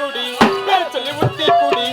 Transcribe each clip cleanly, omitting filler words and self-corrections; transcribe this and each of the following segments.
குடி பேர் சொல்லி ஊத்தி குடி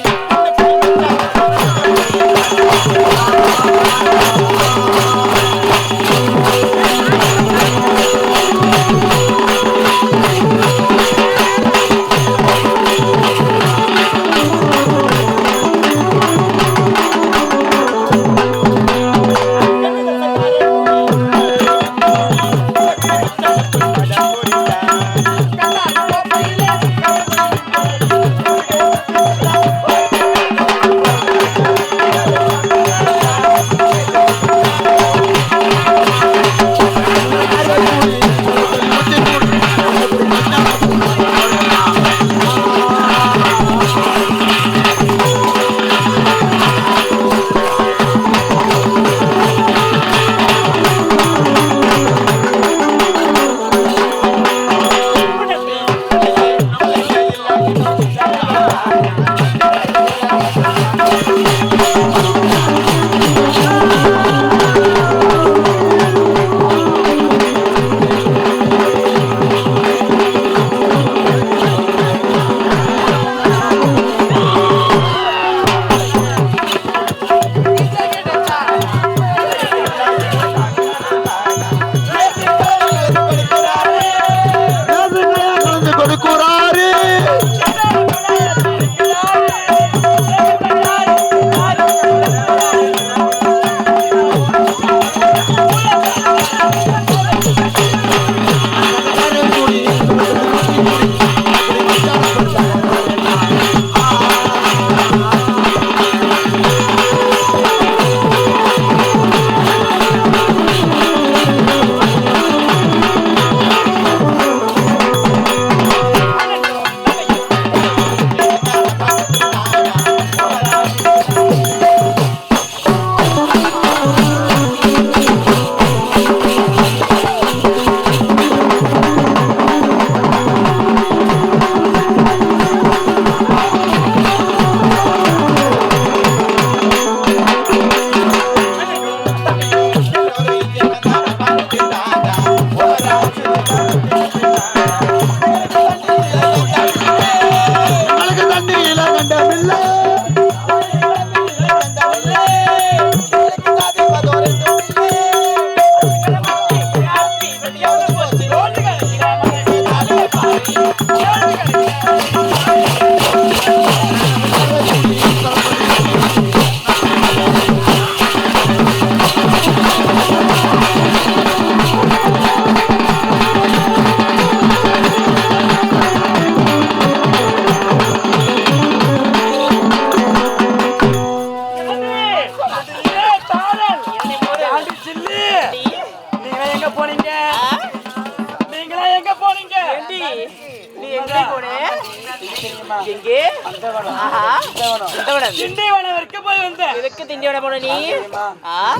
திண்டிவனத்திற்கு போய் வந்தேன். எதுக்கு திண்டிவனம் போன நீ?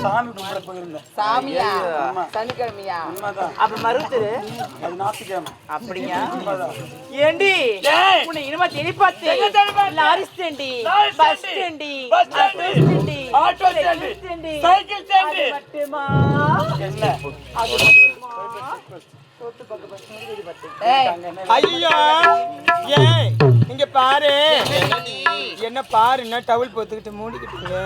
சாமி கும்பிட போயிருந்தேன். சாமியா? சனிக்கிழமையா? அப்ப மறுத்துரு. அது ஞாயிற்றுக்கிழமை. அப்படியா? ஏண்டி உன்னை இனிமே தேடி பார்த்து லாரி ஸ்டாண்டி, பஸ் ஸ்டாண்டி, ஆட்டோ ஸ்டாண்டி, சைக்கிள் ஸ்டாண்டி மட்டுமா? ஐயோ ஏய் இங்க பாரு, என்ன பாருன்னா டவுல் போத்துக்கிட்டு மூடிக்கிட்டு.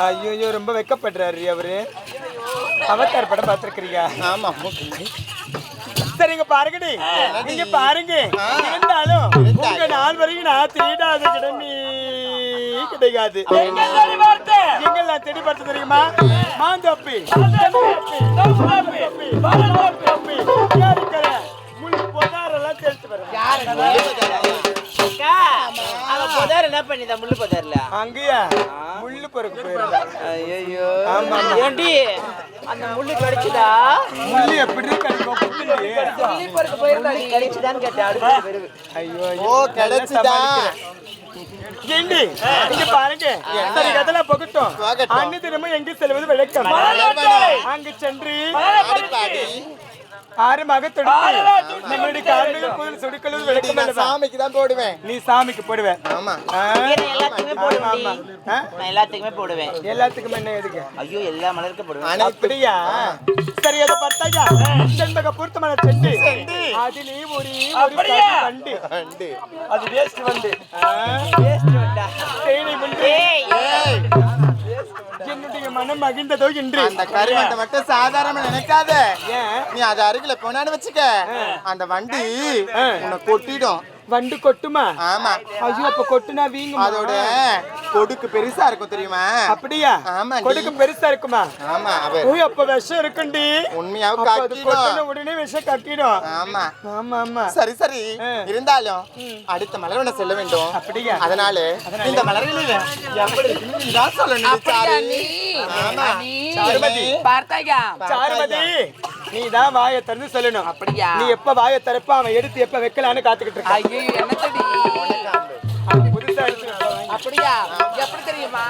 ஐயோ ரொம்ப வெக்கப்படுறாரு அவரு. அவதார் படம் பார்த்திருக்கிறியா? ஆமா. சரிங்க பாருங்கடி, நீங்க பாருங்க. இருந்தாலும் உங்க நாள் வரைக்கும் நான் தேடாத கிடமி கிடைக்காது. எங்கெல்லாம் தேடி பார்த்து தெரியுமா? மாந்தோப்பி, முள்ளு பொதாரெல்லாம் தேடிட்டு என்ன பண்ணிதான் முள்ளு போதாருல அங்கயா முள்ளு பொறுக்கு போயிருந்தேன். ஐயோ ஏண்டி அந்த முள்ளு கிடைச்சுதா? முள்ளு எப்படி கிடைக்கும்? முள்ளு பொறுக்கு போயிருந்தா கிடைச்சுதான்னு கேட்டேன். அடுத்து ஐயோ கிடைச்சுதா? ஏண்டி இங்க பாருங்க, சரி அதெல்லாம் போகட்டும். அன்னி தினமும் எங்க செல்வது விளக்கம். அங்கு சென்று ஆரமாக நம்மளுடைய கார்மிக கூதல் சுடுக்களும் விளக்கம் நான் சாமிக்கு தான் போடுவேன். நீ சாமிக்கு போடுவேன். ஆமா. எல்லாத்துக்குமே போடுவேன். நான் எல்லாத்துக்குமே போடுவேன். எல்லாத்துக்கும் என்ன எதுக்கு? ஐயோ எல்லா மலருக்கும் போடுவேன். அப்படியா? சரி அதை பார்த்தாயா? செண்பக பூர்த்தமான செண்டு. அதிலே ஒரு கண்டு. அது வேஸ்ட் வந்து. தேனை முன்பே. என்னுடைய மனம் மகிழ்ந்ததோ என்று அந்த கருவண்டை மட்டும் சாதாரணமா நினைக்காத. ஏன் நீ அது அருகில போனான்னு வச்சுக்க, அந்த வண்டி உன்னை கொட்டிடும். வண்டு கொட்டுமா? ஆமா. ஐயோ அப்ப கொட்டுனா வீங்குமா? அதோட கொடுக்கு பெருசா இருக்கும் தெரியுமா? அப்படியா? ஆமா. கொடுக்கு பெருசா இருக்குமா? ஆமா. ஓய் அப்ப விஷம் இருக்குண்டி. உண்மையாவும் கொட்டின காட்டிடும். உடனே விஷம் கட்டிடும். ஆமா. ஆமா ஆமா. சரி சரி. இருந்தாலும் அடுத்த மலர்வனை செல்ல வேண்டும். அப்படியா? அதனால இந்த மலர்களில் எப்படி இருக்குன்னு நீதான் சொல்லணும். சாரி. ஆமா. சாருமதி. பார்த்தாயா? சாருமதி. நீதான் வாயை திறந்து சொல்லணும். அப்படியா? நீ எப்ப வாயை திறப்ப அவன் எடுத்து எப்ப வைக்கலான்னு காத்துக்கிட்டு இருக்கான். ஐயோ என்னத்தடி? அவன் புதுசா எடுத்து அப்படியா? எப்படி தெரியுமா?